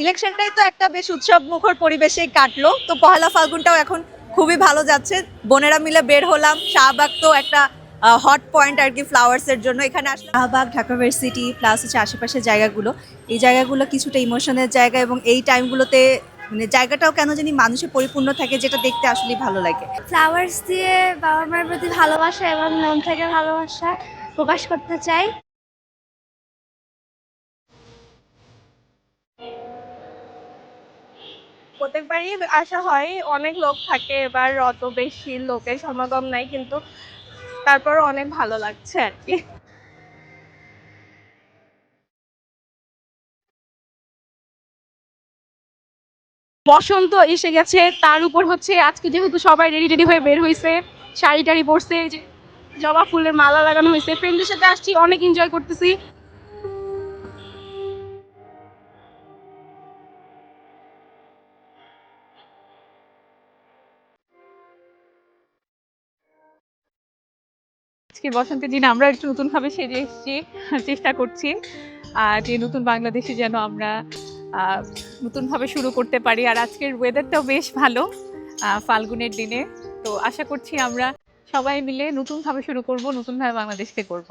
ইলেকশনটাই তো একটা বেশ উৎসব মুখর পরিবেশে কাটলো, তো পহেলা ফাল্গুনটাও এখন খুবই ভালো যাচ্ছে। বোনেরা মিলে বের হলাম, শাহবাগ তো একটা হট পয়েন্ট আর কি ফ্লাওয়ার্স এর জন্য। এখানে আসলে শাহবাগ, ঢাকা ভার্সিটি প্লাস হচ্ছে আশেপাশের জায়গাগুলো, এই জায়গাগুলো কিছুটা ইমোশনের জায়গা, এবং এই টাইমগুলোতে মানে জায়গাটাও কেন জানি মানুষে পরিপূর্ণ থাকে, যেটা দেখতে আসলেই ভালো লাগে। ফ্লাওয়ার্স দিয়ে বাবা মার প্রতি ভালোবাসা এবং মন থেকে ভালোবাসা প্রকাশ করতে চাই। প্রত্যেকবারই আসা হয়, অনেক লোক থাকে, এবার অত বেশি লোকের সমাগম নাই, কিন্তু তারপরও অনেক ভালো লাগছে আর কি। বসন্ত এসে গেছে, তার উপর হচ্ছে আজকে যেহেতু সবাই রেডি টেডি হয়ে বের হয়েছে, শাড়ি টাড়ি পরছে, এই যে জবা ফুলের মালা লাগানো হয়েছে, ফ্রেন্ডের সাথে আসছি, অনেক এনজয় করতেছি। আজকে বসন্তের দিন আমরা একটু নতুন ভাবে সেজে এসেছি, চেষ্টা করছি যে নতুন বাংলাদেশে যেন আমরা আহ, নতুন ভাবে শুরু করতে পারি। আর আজকের ওয়েদারটাও বেশ ভালো ফাল্গুনের দিনে। তো আশা করছি আমরা সবাই মিলে নতুন ভাবে শুরু করব, নতুন ভাবে বাংলাদেশকে করব।